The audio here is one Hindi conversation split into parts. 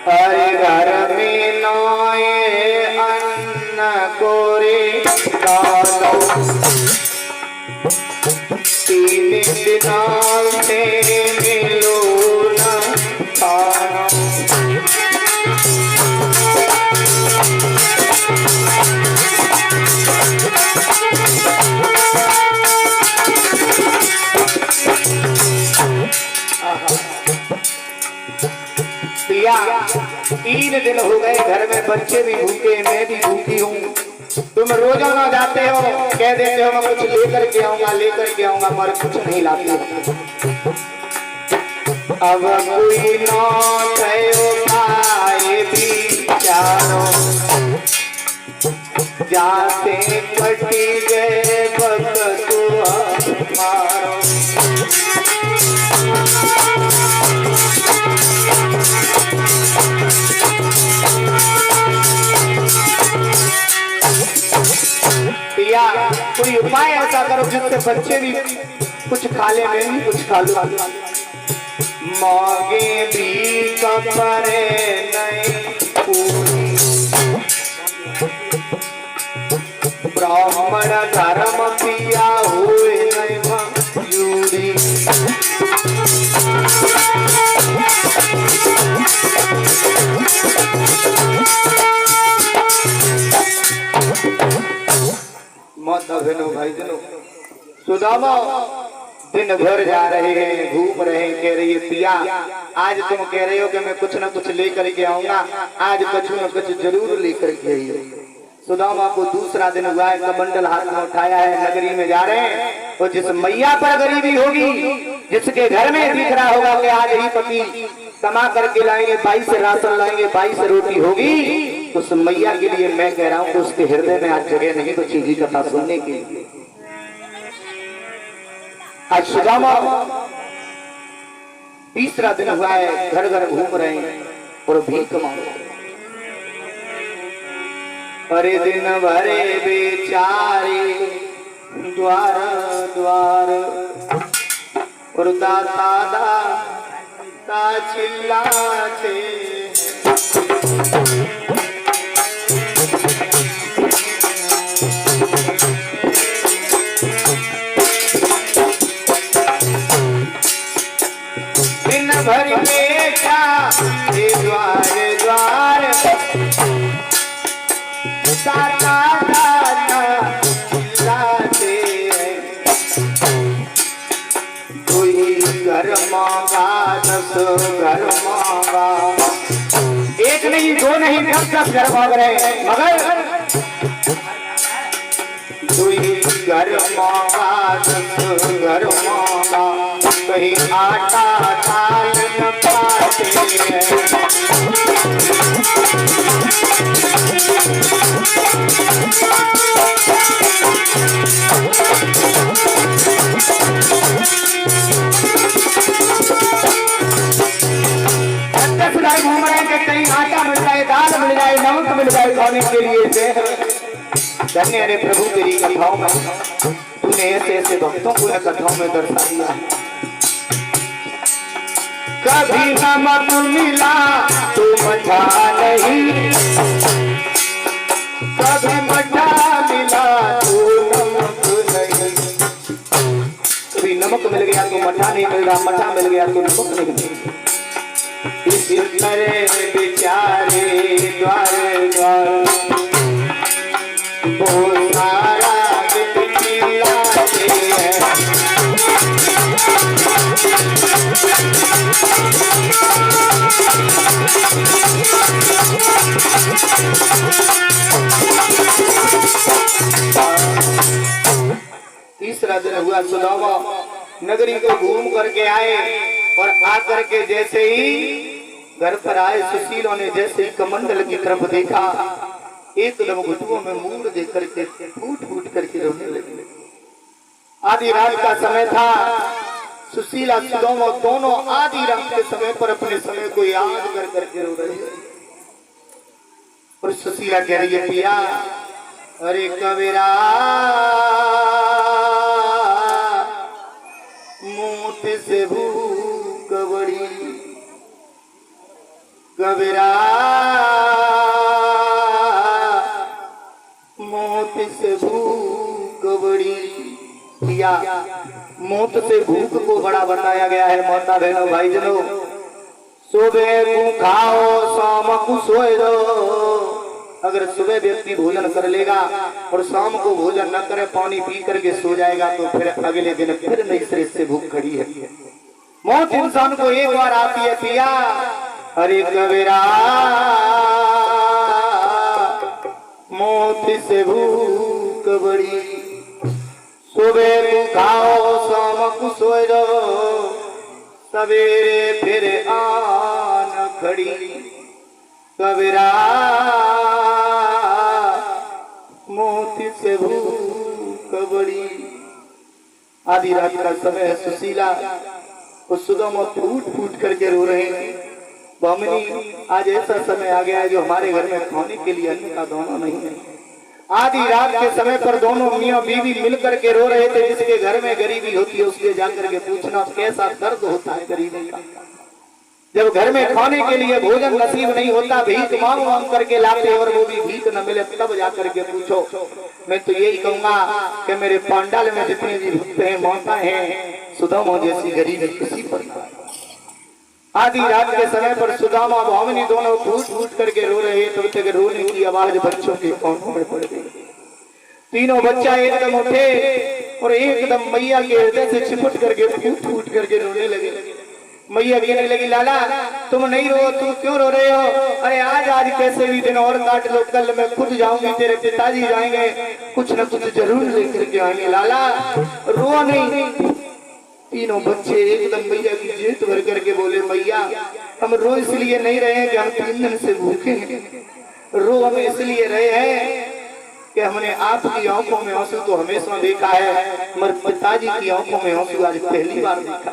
अरे घर में नोए अन्न कोरे डालो, 3 दिनों से मिलो न खाना। पिया 3 दिन हो गए, घर में बच्चे भी भूखे, मैं भी भूखी हूँ। तुम रोजाना जाते हो, कह देते हो मैं कुछ लेकर के आऊंगा, मगर कुछ नहीं लाते हो। अब कोई ना थयो खाए बिचारो, जाते कटी गए वक्त हमारो। पिया कोई उपाय ऐसा करो जिससे बच्चे भी कुछ खा ले, मैं भी कुछ खा लूं। मांगे भी कपड़े नहीं पूरी, ब्राह्मण धर्म पिया हुए नहीं मंजूरी। माता बहनों भाई जनों, सुदामा दिन भर जा रहे हैं, घूम रहे हैं, कह रही है पिया आज तुम कह रहे हो कि मैं कुछ न कुछ लेकर के आऊंगा, आज कुछ न कुछ जरूर लेकर के आई हो। सुदामा को दूसरा दिन हुआ है, कमंडल हाथ में उठाया है, नगरी में जा रहे हैं। तो जिस मैया पर गरीबी होगी, जिसके घर में दिख रहा होगा कि आज ही पति कमा करके लाएंगे, 22 राशन लाएंगे, 22 रोटी होगी, उस मैया के लिए मैं कह रहा हूँ कि उसके हृदय में आज जगह नहीं बची जी कथा सुनने के लिए। आज सुदामा तीसरा दिन हुआ है, घर घर घूम रहे हैं और भीख मांग रहे हैं। अरे दिन भरे बेचारे द्वार द्वार, और दाता दाता चिल्लाते। दिन भर बेचा द्वार द्वार, दाता दाता चिल्लाते हैं। कोई घर मांगा 10 घर मांगा, एक नहीं दो नहीं 10 घर मांग रहे हैं, मगर कोई घर मांगा 10 घर मांगा, कहीं आटा दाल न पाते हैं। घूम रहे हैं कि कहीं आटा मिल जाए, दाल मिल जाए, नमक मिल जाए खाने के लिए। धन्य अरे प्रभु तेरी कथाओं में तूने ऐसे ऐसे भक्तों को कथाओं में दर्शा दिया। कभी नमक मिला तो मठा नहीं, कभी मठा मिला तो नमक नहीं। कभी नमक मिल गया तो मठा नहीं मिल रहा, मठा मिल गया तो नमक नहीं मिल रहा। इस तरह बेचारे द्वार द्वार, वो सारा दिन चिल्लाते हैं। तीसरा दिन हुआ, सुदामा नगरी को घूम करके आए और आकर के जैसे ही घर पर आए, सुशीलों ने जैसे ही कमंडल की तरफ देखा, एकदम घुटनों में मूड देख करके फूट फूट करके रोने लगे। आधी रात का समय था, सुशीला सुदामा दोनों आधी रात के समय पर अपने समय को याद कर करके रो रहे हैं। और सुशीला कह रही है पिया अरे कबीरा मोट से भूख बड़ी, कबीरा मौत से भूख बड़ी, या मौत से भूख को बड़ा बताया गया है। माता बहनों भाईजनों, सुबह को खाओ शाम को सोए दो। अगर सुबह व्यक्ति भोजन कर लेगा और शाम को भोजन न करे, पानी पी करके सो जाएगा, तो फिर अगले दिन फिर नई सिरे से भूख खड़ी है। मौत इंसान को एक बार आती है पिया। अरे कबीरा मौत से भूख बड़ी, सुबह को खाओ शाम को सोए दो, सवेरे फिर आन खड़ी। कबीरा मौत से भूख बड़ी। आधी रात का समय है, सुशीला उस सुदामा फूट फूट करके रो रहे हैं। बमनी आज ऐसा समय आ गया है जो हमारे घर में खाने के लिए अन्न का दाना नहीं है। आधी रात के समय पर दोनों मियाँ बीवी मिलकर के रो रहे थे। जिसके घर में गरीबी होती है उसके जाकर के पूछना कैसा दर्द होता है गरीबी का। जब घर में खाने के लिए भोजन नसीब नहीं होता, भीख मांग मांग करके लाते और वो भी भीख न मिले, तब जाकर के पूछो। मैं तो यही कहूंगा कि मेरे पांडाल में जितने भी भक्त हैं, माता हैं, सुदामा जैसी गरीबी किसी पर। आधी रात के समय पर सुदामा भामिनी दोनों फूट फूट करके रो रहे, तब तक रोने की आवाज बच्चों के कानों में पड़ गई। तीनों बच्चा एकदम उठे और एकदम मैया के हृदय से चिपट करके फूट फूट करके रोने लगे। मैया कहने लगी, लाला तुम नहीं रो, तुम क्यों रो रहे हो? अरे आज कैसे भी दिन और काट लो, कल मैं खुद जाऊंगी, तेरे पिताजी जाएंगे, कुछ न कुछ जरूर लेकर के आएंगे। लाला रो नहीं। तीनों बच्चे एकदम मैया की जेत भर करके बोले, मैया हम रो इसलिए नहीं रहे हैं कि हम 3 दिन से भूखे हैं। रो हम इसलिए रहे हैं कि हमने आपकी आंखों में आंसू तो हमेशा देखा है, मगर पिताजी की आंखों में आंसू आज पहली बार देखा।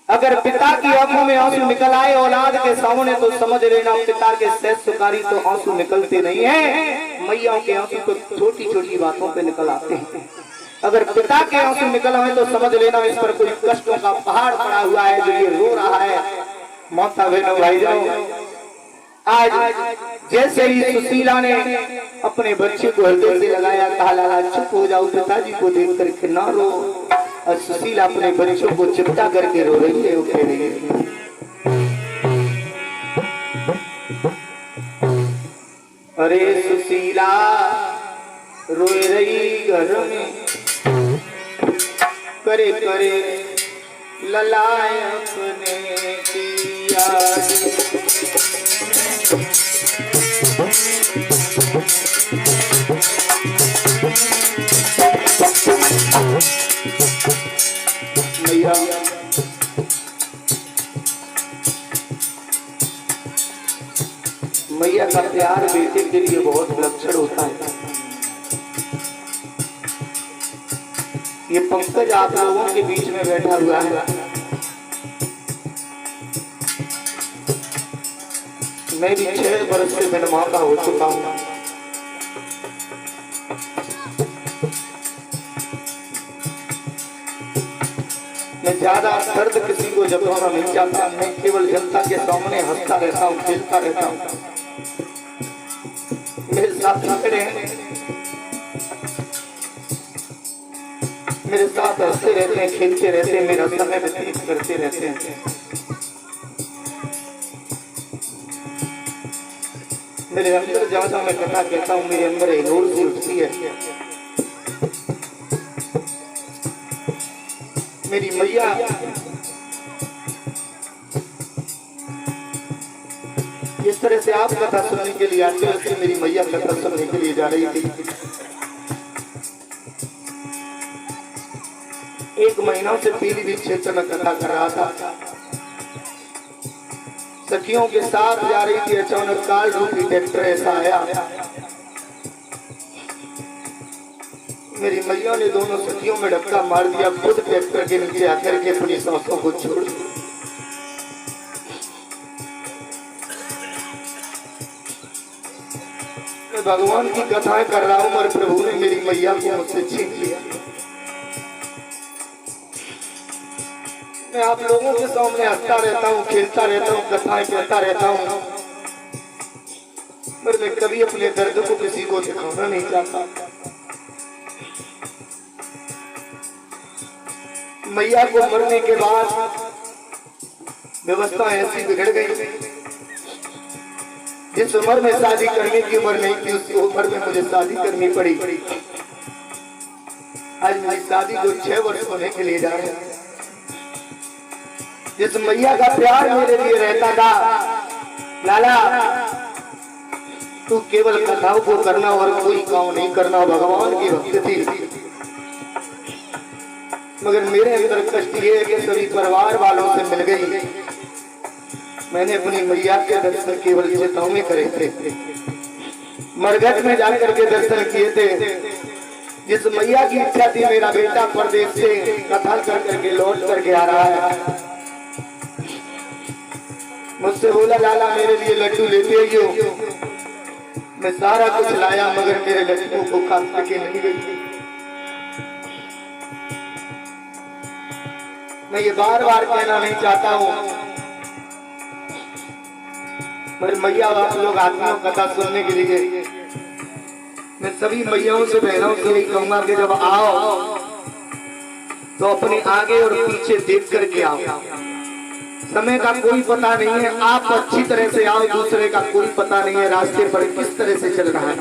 अगर पिता की आंखों में आंसू निकल आए औलाद के सामने, तो समझ लेना पिता के सहज सुकारी तो आंसू निकलते नहीं है। मैया के आंसू तो छोटी छोटी बातों पे निकल आते हैं। अगर पिता के आंसू निकल आए तो समझ लेना इस पर कोई कष्टों का पहाड़ पड़ा हुआ है जो ये रो रहा है। माता बहनों भाईजनों, आज जैसे ही सुशीला ने अपने बच्चे को हृदय से लगाया, कहा लाला चुप हो जाओ, पिताजी को देख करके ना रो। और सुशीला अपने बच्चों को चिपटा करके रो रही है। वो कह रही है, अरे सुशीला रोए रही घर में, करे करे ललाए अपने की याद। मैया मैया का प्यार बेटे के लिए बहुत विलक्षण होता है। ये पंकज आप लोगों के बीच में बैठा हुआ है। मैं भी 6 वर्ष से बिन मां का हो चुका हूं। मैं ज्यादा दर्द किसी को जताना नहीं चाहता। मैं केवल जनता के सामने हंसता रहता हूँ, खेलता रहता हूँ। मेरे साथ खड़े हैं, मेरे साथ हंसते रहते हैं, खेलते रहते हैं, मेरा समय व्यतीत करते रहते हैं। मेरे अंदर ज्यादा मैं कथा कहता हूँ, मेरे अंदर हिलोर सी उठती है। मेरी मैया इस तरह से आप कथा सुनने के लिए आते हो, मेरी मैया कथा सुनने के लिए जा रही थी। 1 महीना से पीलीभीत क्षेत्र में कथा कर रहा था। सखियों के साथ जा रही थी, अचानक काल रूपी ट्रैक्टर ऐसा आया। मेरी मैया ने दोनों सखियों में धक्का मार दिया, खुद ट्रैक्टर के नीचे आकर के अपनी सांसों को छोड़ दिया। मैं भगवान की कथाएं कर रहा हूं, मगर प्रभु ने मेरी मैया को मुझसे छीन लिया। मैं आप लोगों के सामने हंसता रहता हूँ, खेलता रहता हूँ, कथाएं कहता रहता हूँ, पर मैं कभी अपने दर्द को किसी को दिखाना नहीं चाहता। मैया को मरने के बाद व्यवस्था ऐसी बिगड़ गई, जिस उम्र में शादी करने की उम्र नहीं थी उस उम्र में मुझे शादी करनी पड़ी। आज मेरी शादी को 6 वर्ष होने के लिए जा रहे हैं। जिस मैया का प्यार मेरे लिए रहता था, लाला तू केवल कथाओं को करना और कोई काम नहीं करना, भगवान की भक्ति थी। मगर मेरे अंदर कष्ट ये है कि सभी परिवार वालों से मिल गई। मैंने अपनी मैया के दर्शन केवल चेताओं में करे थे, मरघट में जाकर के दर्शन किए थे। जिस मैया की इच्छा थी मेरा बेटा परदेश से कथा कर करके लौट करके आ रहा है, मुझसे बोला लाला मेरे लिए लड्डू लेते आइयो। मैं सारा कुछ लाया मगर मेरे लड्डू को खा के नहीं गई। मैं ये बार बार कहना नहीं चाहता हूँ, पर मैया आप लोग आत्मा कथा सुनने के लिए मैं सभी मैयाओं से बहनों से यही कहूंगा कि जब आओ तो अपने आगे और पीछे देख करके आओ। समय का कोई पता नहीं है, आप अच्छी तरह से आओ, दूसरे का कोई पता नहीं है रास्ते पर किस तरह से चल रहा है।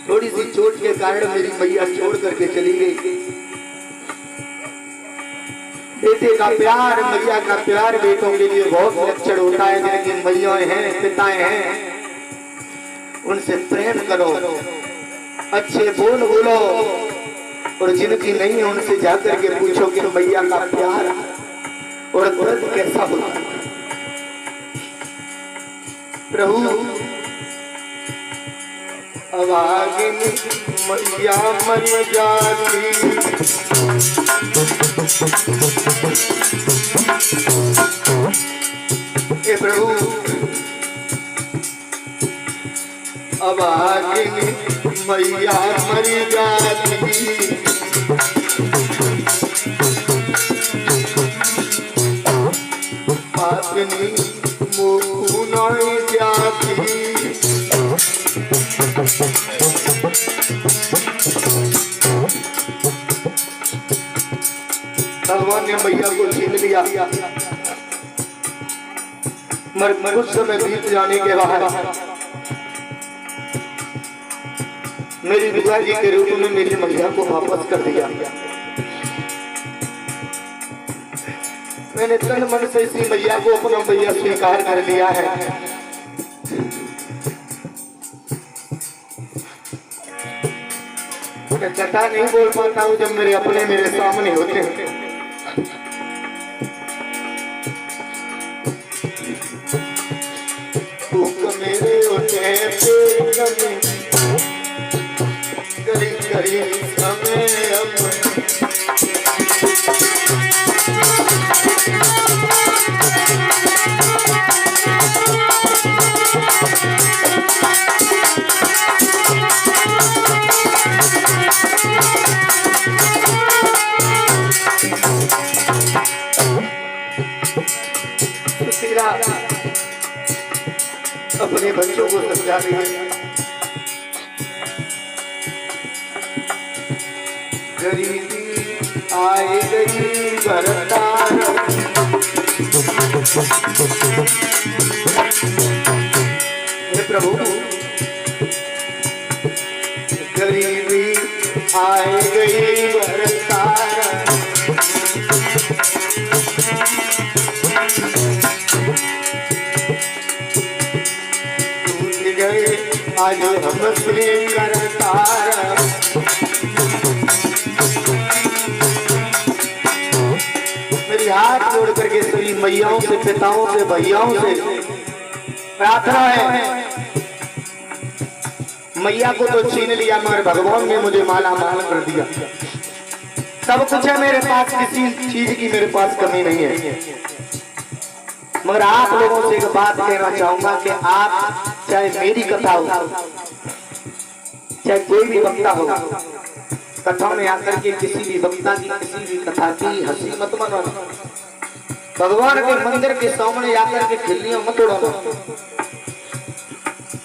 थोड़ी सी चोट के कारण मेरी मैया छोड़ करके चली गई। बेटे का प्यार, मैया का प्यार बेटों के लिए बहुत लक्षण होता है। जिनकी मैयाएं हैं, पिताएं हैं, उनसे प्रेम करो, अच्छे बोल बोलो, और जिनकी नहीं है उनसे जाकर के पूछो कि मैया का प्यार और दर्द कैसा होता है। प्रभु अब आगे मैया मर जाती, ए प्रभु अब आगे मैया मर जाती, पापनी मुँह जाती, भगवान ने मैया को छीन लिया। मर कुछ समय बीत जाने के बाद मेरी बुआ जी के रूप में मेरी मैया को वापस कर दिया। मैंने तन मन से इसी मैया को अपना मैया स्वीकार कर लिया है। कथा नहीं बोल पाता हूँ जब मेरे अपने मेरे सामने होते हैं। मेरे होते करीब करीब समय अपने बच्चों को समझा रही है। गरीबी आए गई भरतार, हे प्रभु गरीबी आए गई भरतार, आज हम श्री करतार। मेरी हाथ जोड़ करके सभी मैयाओं से, पिताओं से, भैयाओं से प्रार्थना है। मैया को तो छीन लिया मगर भगवान ने मुझे माला माल कर दिया। सब कुछ है मेरे पास, किसी चीज की मेरे पास कमी नहीं है। मगर आप लोगों से एक बात कहना चाहूंगा कि आप चाहे मेरी कथा हो, चाहे कोई भी वक्ता हो, कथा में आकर के किसी भी वक्ता की किसी भी कथा की हंसी मत मनाना, भगवान के मंदिर के सामने आकर के खिल्लियां मत उड़ाना।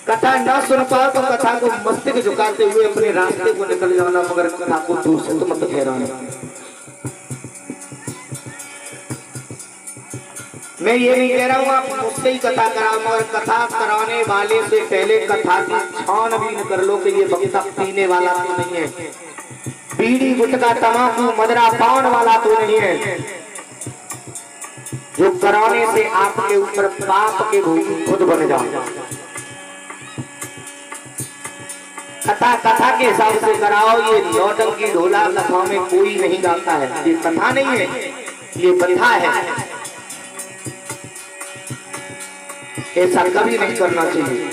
कथा न सुन पाओ तो कथा को मस्तक झुकाते हुए अपने रास्ते को निकल जाना, मगर कथा को दूषित मत ठहराना। मैं ये नहीं कह रहा हूँ आप मुझसे ही कथा कराओ, मगर कथा कराने वाले से पहले कथा की छानबीन कर लो कि ये वक्ता पीने वाला तो नहीं है, बीड़ी गुटखा तंबाकू मदरा पान वाला तो नहीं है, जो कराने से आपके ऊपर पाप के भोगी खुद बन जाओ। कथा कथा के हिसाब से कराओ। ये नौटंकी ढोला कथा में कोई नहीं गाता है, ये कथा नहीं है, ये बंधा है। ऐसा कभी नहीं करना चाहिए।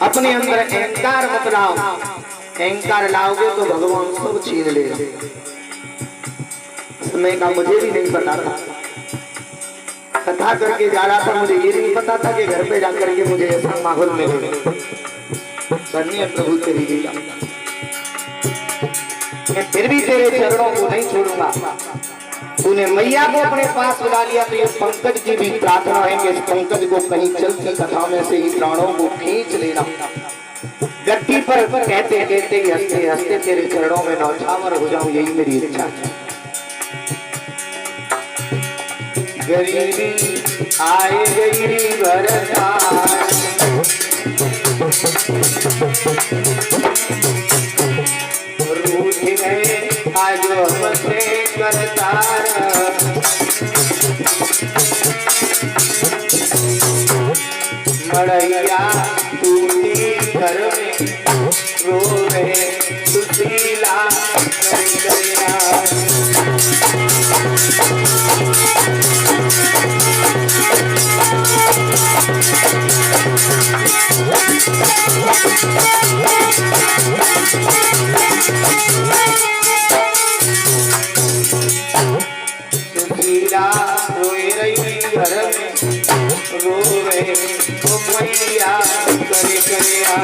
अपने अंदर अहंकार मत लाओ, अहंकार लाओगे तो भगवान सब छीन लेगा। समय का मुझे भी नहीं पता था, कथा करके जा रहा था, मुझे ये नहीं पता था कि घर पे जाकर के मुझे ऐसा माहौल मिलेगा। धन्य प्रभु तेरी लीला, मैं फिर भी तेरे चरणों को नहीं छोड़ूंगा। तूने मैया को अपने पास बुला लिया तो ये पंकज की भी प्रार्थना है कि इस पंकज को कहीं चलती कथा में से ही प्राणों को खींच लेना। गद्दी पर कहते कहते हंसते हंसते तेरे चरणों में नौछावर हो जाऊं, यही मेरी इच्छा है। गरीबी आए गई बरसात, रूठ गए आज हमसे करतार, मड़ैया टूटी घर में रो रहे सुशीला करिया। सुशीला रोए रही घर में रो रहे तो मैया करिया।